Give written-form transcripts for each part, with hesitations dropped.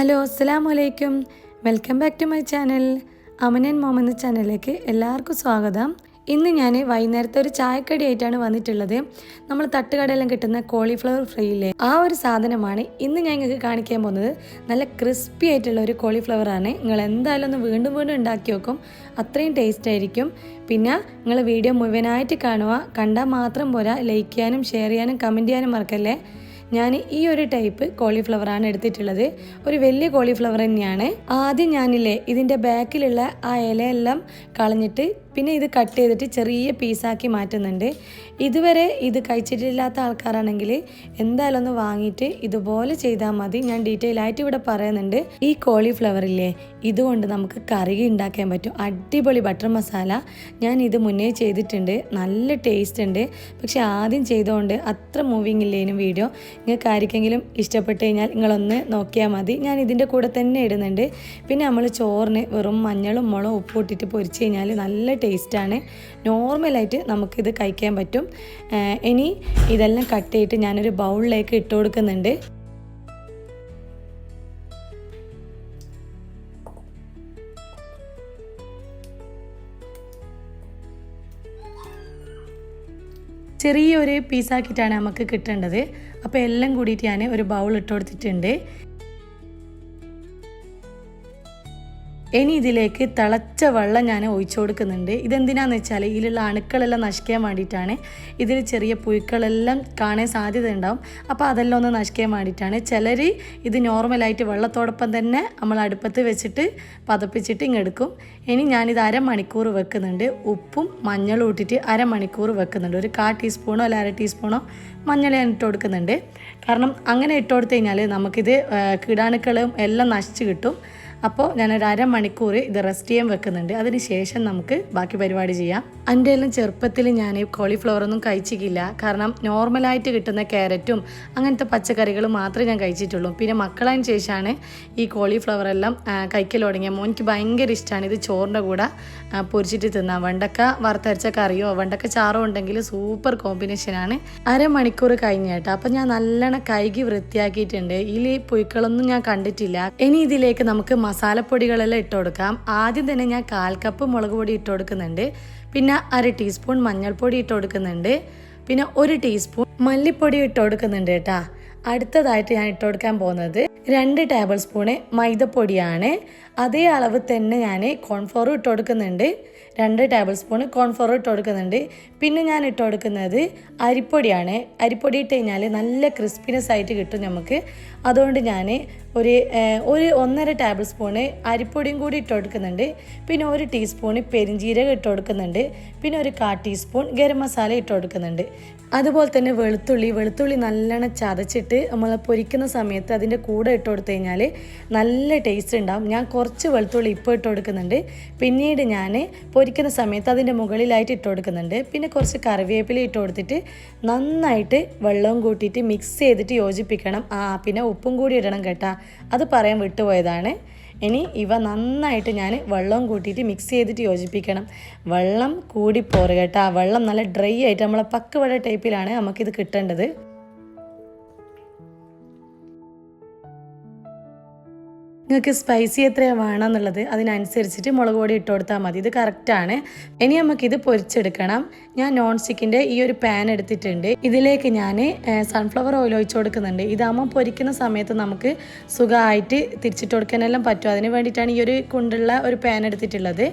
Hello അസ്സലാമു അലൈക്കും. Welcome back to my channel. Aman and mom എന്ന ചാനലിലേക്ക് എല്ലാവർക്കും സ്വാഗതം. ഇന്ന് ഞാൻ വൈകുന്നേരത്തെ ഒരു ചായക്കടി ആയിട്ടാണ് വന്നിട്ടുള്ളത്. നമ്മൾ തട്ടുകടയെല്ലാം കിട്ടുന്ന കോളിഫ്ലവർ ഫ്രൈ ഇല്ലേ, ആ ഒരു സാധനമാണ് ഇന്ന് ഞാൻ നിങ്ങൾക്ക് കാണിക്കാൻ പോകുന്നത്. നല്ല ക്രിസ്പി ആയിട്ടുള്ള ഒരു കോളിഫ്ലവറാണ്. നിങ്ങൾ എന്തായാലും ഒന്ന് വീണ്ടും വീണ്ടും ഉണ്ടാക്കി വെക്കും, അത്രയും ടേസ്റ്റ് ആയിരിക്കും. പിന്നെ നിങ്ങൾ വീഡിയോ മുഴുവനായിട്ട് കാണുക. കണ്ടാൽ മാത്രം പോരാ, ലൈക്ക് ചെയ്യാനും ഷെയർ ചെയ്യാനും കമൻറ്റ് ചെയ്യാനും മറക്കല്ലേ. ഞാൻ ഈ ഒരു ടൈപ്പ് കോളിഫ്ലവറാണ് എടുത്തിട്ടുള്ളത്. ഒരു വലിയ കോളിഫ്ലവർ തന്നെയാണ്. ആദ്യം ഞാനില്ലേ ഇതിൻ്റെ ബാക്കിലുള്ള ആ ഇലയെല്ലാം കളഞ്ഞിട്ട് പിന്നെ ഇത് കട്ട് ചെയ്തിട്ട് ചെറിയ പീസാക്കി മാറ്റുന്നുണ്ട്. ഇതുവരെ ഇത് കഴിച്ചിട്ടില്ലാത്ത ആൾക്കാരാണെങ്കിൽ എന്തായാലും ഒന്ന് വാങ്ങിയിട്ട് ഇതുപോലെ ചെയ്താൽ മതി. ഞാൻ ഡീറ്റെയിൽ ആയിട്ട് ഇവിടെ പറയുന്നുണ്ട്. ഈ കോളിഫ്ലവറില്ലേ ഇതുകൊണ്ട് നമുക്ക് കറി ഉണ്ടാക്കാൻ പറ്റും. അടിപൊളി ബട്ടർ മസാല ഞാൻ ഇത് മുന്നേ ചെയ്തിട്ടുണ്ട്, നല്ല ടേസ്റ്റ് ഉണ്ട്. പക്ഷെ ആദ്യം ചെയ്തുകൊണ്ട് അത്ര മൂവിങ് ഇല്ലേനും വീഡിയോ. നിങ്ങൾക്ക് ആർക്കെങ്കിലും ഇഷ്ടപ്പെട്ട് കഴിഞ്ഞാൽ നിങ്ങളൊന്ന് നോക്കിയാൽ മതി. ഞാൻ ഇതിൻ്റെ കൂടെ തന്നെ ഇടുന്നുണ്ട്. പിന്നെ നമ്മൾ ചോറിന് വെറും മഞ്ഞളും മുളകും ഉപ്പ് ഇട്ടിട്ട് പൊരിച്ച് കഴിഞ്ഞാൽ നല്ല ടേസ്റ്റാണ്. നോർമലായിട്ട് നമുക്കിത് കഴിക്കാൻ പറ്റും. ഇനി ഇതെല്ലാം കട്ട് ചെയ്തിട്ട് ഞാനൊരു ബൗളിലേക്ക് ഇട്ട് കൊടുക്കുന്നുണ്ട്. ചെറിയൊരു പീസാക്കിയിട്ടാണ് നമുക്ക് കിട്ടേണ്ടത്. അപ്പോൾ എല്ലാം കൂടിയിട്ട് ഞാൻ ഒരു ബൗൾ ഇട്ട് കൊടുത്തിട്ടുണ്ട്. ഇനി ഇതിലേക്ക് തിളച്ച വെള്ളം ഞാൻ ഒഴിച്ചു കൊടുക്കുന്നുണ്ട്. ഇതെന്തിനാന്ന് വെച്ചാൽ ഇതിലുള്ള അണുക്കളെല്ലാം നശിക്കാൻ വേണ്ടിയിട്ടാണ്. ഇതിൽ ചെറിയ പുഴുക്കളെല്ലാം കാണാൻ സാധ്യത ഉണ്ടാവും. അപ്പോൾ അതെല്ലാം ഒന്ന് നശിക്കാൻ വേണ്ടിയിട്ടാണ്. ചിലർ ഇത് നോർമലായിട്ട് വെള്ളത്തോടൊപ്പം തന്നെ നമ്മൾ അടുപ്പത്ത് വെച്ചിട്ട് പതപ്പിച്ചിട്ട് ഇങ്ങെടുക്കും. ഇനി ഞാനിത് അരമണിക്കൂർ വെക്കുന്നുണ്ട്. ഉപ്പും മഞ്ഞളും ഇട്ടിട്ട് അരമണിക്കൂർ വെക്കുന്നുണ്ട്. ഒരു 1/4 ടീസ്പൂണോ അല്ല 1/2 ടീസ്പൂണോ മഞ്ഞൾ ഞാൻ ഇട്ട് കൊടുക്കുന്നുണ്ട്. കാരണം അങ്ങനെ ഇട്ട് കൊടുത്തു കഴിഞ്ഞാൽ നമുക്കിത് കീടാണുക്കളും എല്ലാം നശിച്ച് കിട്ടും. അപ്പോൾ ഞാനൊരു അരമണിക്കൂർ ഇത് റെസ്റ്റ് ചെയ്യാൻ വെക്കുന്നുണ്ട്. അതിന് ശേഷം നമുക്ക് ബാക്കി പരിപാടി ചെയ്യാം. എൻ്റെ എല്ലാം ചെറുപ്പത്തിൽ ഞാൻ കോളിഫ്ലവറൊന്നും കഴിച്ചിട്ടില്ല. കാരണം നോർമലായിട്ട് കിട്ടുന്ന ക്യാരറ്റും അങ്ങനത്തെ പച്ചക്കറികൾ മാത്രമേ ഞാൻ കഴിച്ചിട്ടുള്ളൂ. പിന്നെ മക്കളതിന് ശേഷമാണ് ഈ കോളിഫ്ലവറെല്ലാം കഴിക്കൽ തുടങ്ങിയ. മോനിക്ക് ഭയങ്കര ഇഷ്ടമാണ് ഇത് ചോറിൻ്റെ കൂടെ പൊരിച്ചിട്ട് തിന്നാൻ. വെണ്ടക്ക വറുത്തരച്ച കറിയോ വെണ്ടക്ക ചാറോ ഉണ്ടെങ്കിൽ സൂപ്പർ കോമ്പിനേഷനാണ്. അരമണിക്കൂർ കഴിഞ്ഞേട്ടോ. അപ്പോൾ ഞാൻ നല്ലോണം കഴുകി വൃത്തിയാക്കിയിട്ടുണ്ട്. ഇതിൽ പുഴുക്കളൊന്നും ഞാൻ കണ്ടിട്ടില്ല. ഇനി ഇതിലേക്ക് നമുക്ക് മസാലപ്പൊടികളെല്ലാം ഇട്ട് കൊടുക്കാം. ആദ്യം തന്നെ ഞാൻ 1/4 കപ്പ് മുളക് പൊടി ഇട്ട് കൊടുക്കുന്നുണ്ട്. പിന്നെ 1/2 ടീസ്പൂൺ മഞ്ഞൾപ്പൊടി ഇട്ട് കൊടുക്കുന്നുണ്ട്. പിന്നെ 1 ടീസ്പൂൺ മല്ലിപ്പൊടി ഇട്ട് കൊടുക്കുന്നുണ്ട് കേട്ടോ. അടുത്തതായിട്ട് ഞാൻ ഇട്ട് കൊടുക്കാൻ പോകുന്നത് 2 ടേബിൾ സ്പൂണ് മൈദപ്പൊടിയാണ്. അതേ അളവ് തന്നെ ഞാൻ കോൺഫ്ലോർ ഇട്ട് കൊടുക്കുന്നുണ്ട്. 2 ടേബിൾ സ്പൂൺ കോൺഫ്ലോർ ഇട്ട് കൊടുക്കുന്നുണ്ട്. പിന്നെ ഞാൻ ഇട്ട് കൊടുക്കുന്നത് അരിപ്പൊടിയാണ്. അരിപ്പൊടി ഇട്ട് കഴിഞ്ഞാൽ നല്ല ക്രിസ്പിനെസ് ആയിട്ട് കിട്ടും നമുക്ക്. അതുകൊണ്ട് ഞാൻ ഒരു 1.5 ടേബിൾ സ്പൂണ് അരിപ്പൊടിയും കൂടി ഇട്ട് കൊടുക്കുന്നുണ്ട്. പിന്നെ 1 ടീസ്പൂണ് പെരിഞ്ജീരകം ഇട്ട് കൊടുക്കുന്നുണ്ട്. പിന്നെ ഒരു 1/4 ടീസ്പൂൺ ഗരം മസാല ഇട്ട് കൊടുക്കുന്നുണ്ട്. അതുപോലെ തന്നെ വെളുത്തുള്ളി നല്ലോണം ചതച്ചിട്ട് നമ്മൾ പൊരിക്കുന്ന സമയത്ത് അതിൻ്റെ കൂടെ ഇട്ട് കൊടുത്തു കഴിഞ്ഞാൽ നല്ല ടേസ്റ്റ് ഉണ്ടാവും. ഞാൻ കുറച്ച് വെളുത്തുള്ളി ഇപ്പോൾ ഇട്ട് കൊടുക്കുന്നുണ്ട്. പിന്നീട് ഞാൻ പൊരിക്കുന്ന സമയത്ത് അതിൻ്റെ മുകളിലായിട്ട് ഇട്ട് കൊടുക്കുന്നുണ്ട്. പിന്നെ കുറച്ച് കറിവേപ്പില ഇട്ട് കൊടുത്തിട്ട് നന്നായിട്ട് വെള്ളവും കൂട്ടിയിട്ട് മിക്സ് ചെയ്തിട്ട് യോജിപ്പിക്കണം. പിന്നെ ഉപ്പും കൂടി ഇടണം കേട്ടോ, അത് പറയാൻ വിട്ടുപോയതാണ്. ഇനി ഇവ നന്നായിട്ട് ഞാൻ വെള്ളവും കൂട്ടിയിട്ട് മിക്സ് ചെയ്തിട്ട് യോജിപ്പിക്കണം. വെള്ളം കൂടി പോരുക കേട്ടോ. വെള്ളം നല്ല ഡ്രൈ ആയിട്ട് നമ്മളെ പക്കുവട ടൈപ്പിലാണ് നമുക്കിത് കിട്ടേണ്ടത്. നിങ്ങൾക്ക് സ്പൈസി എത്രയാണ് വേണമെന്നുള്ളത് അതിനനുസരിച്ചിട്ട് മുളക് പൊടി ഇട്ട് കൊടുത്താൽ മതി. ഇത് കറക്റ്റാണ്. ഇനി നമുക്കിത് പൊരിച്ചെടുക്കണം. ഞാൻ നോൺ സ്റ്റിക്കിൻ്റെ ഈ ഒരു പാൻ എടുത്തിട്ടുണ്ട്. ഇതിലേക്ക് ഞാൻ സൺഫ്ലവർ ഓയിൽ ഒഴിച്ച് കൊടുക്കുന്നുണ്ട്. ഇതാകുമ്പോൾ പൊരിക്കുന്ന സമയത്ത് നമുക്ക് സുഖമായിട്ട് തിരിച്ചിട്ട് കൊടുക്കാനെല്ലാം പറ്റും. അതിന് വേണ്ടിയിട്ടാണ് ഈ ഒരു കുണ്ടുള്ള ഒരു പാൻ എടുത്തിട്ടുള്ളത്.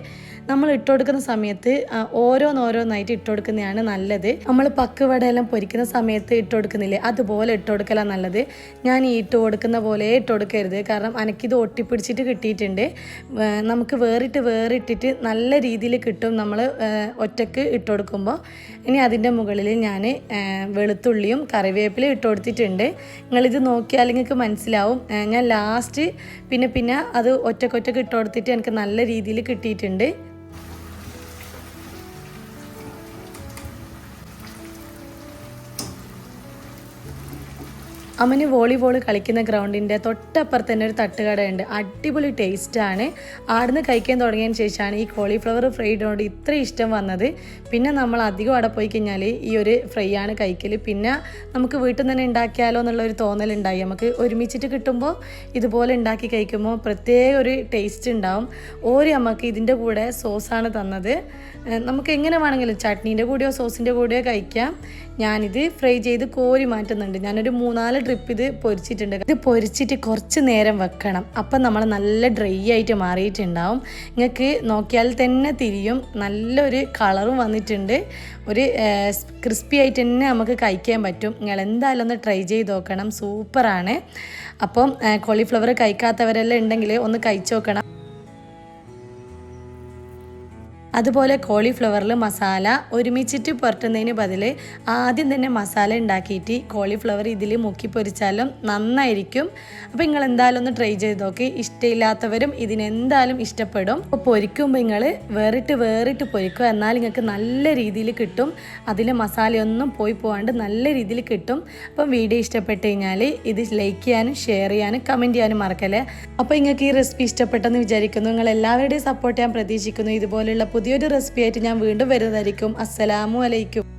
നമ്മൾ ഇട്ട് കൊടുക്കുന്ന സമയത്ത് ഓരോന്നായിട്ട് ഇട്ട് കൊടുക്കുന്നതാണ് നല്ലത്. നമ്മൾ പക്കുവടയെല്ലാം പൊരിക്കുന്ന സമയത്ത് ഇട്ട് കൊടുക്കുന്നില്ലേ, അതുപോലെ ഇട്ട് കൊടുക്കലാണ് നല്ലത്. ഞാൻ ഈ ഇട്ട് കൊടുക്കുന്ന പോലെ ഇട്ട് കൊടുക്കരുത്. കാരണം എനിക്കിത് ഒട്ടിപ്പിടിച്ചിട്ട് കിട്ടിയിട്ടുണ്ട്. നമുക്ക് വേറിട്ടിട്ട് നല്ല രീതിയിൽ കിട്ടും നമ്മൾ ഒറ്റക്ക് ഇട്ട് കൊടുക്കുമ്പോൾ. ഇനി അതിൻ്റെ മുകളിൽ ഞാൻ വെളുത്തുള്ളിയും കറിവേപ്പിലയും ഇട്ട് കൊടുത്തിട്ടുണ്ട്. നിങ്ങളിത് നോക്കിയാൽ നിങ്ങൾക്ക് മനസ്സിലാവും. ഞാൻ ലാസ്റ്റ് പിന്നെ അത് ഒറ്റക്ക് ഇട്ട് കൊടുത്തിട്ട് എനിക്ക് നല്ല രീതിയിൽ കിട്ടിയിട്ടുണ്ട്. അമ്മന് വോളിബോൾ കളിക്കുന്ന ഗ്രൗണ്ടിൻ്റെ തൊട്ടപ്പുറത്ത് തന്നെ ഒരു തട്ടുകടയുണ്ട്. അടിപൊളി ടേസ്റ്റാണ്. ആടുന്ന് കഴിക്കാൻ തുടങ്ങിയതിന് ശേഷമാണ് ഈ കോളിഫ്ലവർ ഫ്രൈഡിനോട് ഇത്ര ഇഷ്ടം വന്നത്. പിന്നെ നമ്മൾ അധികം അവിടെ പോയി കഴിഞ്ഞാൽ ഈ ഒരു ഫ്രൈ ആണ് കഴിക്കൽ. പിന്നെ നമുക്ക് വീട്ടിൽ നിന്ന് തന്നെ ഉണ്ടാക്കിയാലോ എന്നുള്ളൊരു തോന്നലുണ്ടായി. നമുക്ക് ഒരുമിച്ചിട്ട് കിട്ടുമ്പോൾ ഇതുപോലെ ഉണ്ടാക്കി കഴിക്കുമ്പോൾ പ്രത്യേക ഒരു ടേസ്റ്റ് ഉണ്ടാവും. നമുക്ക് ഇതിൻ്റെ കൂടെ സോസാണ് തന്നത്. നമുക്ക് എങ്ങനെ വേണമെങ്കിലും ചട്നീൻ്റെ കൂടെയോ സോസിൻ്റെ കൂടെയോ കഴിക്കാം. ഞാനിത് ഫ്രൈ ചെയ്ത് കോരി മാറ്റുന്നുണ്ട്. ഞാനൊരു 3-4 ട്രിപ്പ് ഇത് പൊരിച്ചിട്ടുണ്ട്. ഇത് പൊരിച്ചിട്ട് കുറച്ച് നേരം വെക്കണം. അപ്പം നമ്മൾ നല്ല ഡ്രൈ ആയിട്ട് മാറിയിട്ടുണ്ടാവും. നിങ്ങൾക്ക് നോക്കിയാൽ തന്നെ തിരിയും. നല്ലൊരു കളറും വന്നിട്ടുണ്ട്. ഒരു ക്രിസ്പി ആയിട്ട് തന്നെ നമുക്ക് കഴിക്കാൻ പറ്റും. നിങ്ങൾ എന്തായാലും ഒന്ന് ട്രൈ ചെയ്ത് നോക്കണം. സൂപ്പറാണ്. അപ്പം കോളിഫ്ലവർ കഴിക്കാത്തവരെല്ലാം ഉണ്ടെങ്കിൽ ഒന്ന് കഴിച്ച് നോക്കണം. അതുപോലെ കോളിഫ്ലവറിൽ മസാല ഒരുമിച്ചിട്ട് പുരട്ടുന്നതിന് ബദൽ ആദ്യം തന്നെ മസാല ഉണ്ടാക്കിയിട്ട് കോളിഫ്ലവർ ഇതിൽ മുക്കി പൊരിച്ചാലും നന്നായിരിക്കും. അപ്പോൾ നിങ്ങൾ എന്തായാലും ഒന്ന് ട്രൈ ചെയ്ത് നോക്കി. ഇഷ്ടമില്ലാത്തവരും ഇതിനെന്തായാലും ഇഷ്ടപ്പെടും. അപ്പോൾ പൊരിക്കുമ്പോൾ നിങ്ങൾ വേറിട്ട് പൊരിക്കുക. എന്നാൽ നിങ്ങൾക്ക് നല്ല രീതിയിൽ കിട്ടും. അതിൽ മസാലയൊന്നും പോകാണ്ട് നല്ല രീതിയിൽ കിട്ടും. അപ്പം വീഡിയോ ഇഷ്ടപ്പെട്ട് കഴിഞ്ഞാൽ ഇത് ലൈക്ക് ചെയ്യാനും ഷെയർ ചെയ്യാനും കമൻറ്റ് ചെയ്യാനും മറക്കല്ലേ. അപ്പോൾ നിങ്ങൾക്ക് ഈ റെസിപ്പി ഇഷ്ടപ്പെട്ടെന്ന് വിചാരിക്കുന്നു. നിങ്ങൾ എല്ലാവരുടെയും സപ്പോർട്ട് ഞാൻ പ്രതീക്ഷിക്കുന്നു. ഇതുപോലുള്ള പുതിയൊരു റെസിപ്പി ആയിട്ട് ഞാൻ വീണ്ടും വരുന്നതായിരിക്കും. അസ്സലാമു അലൈക്കും.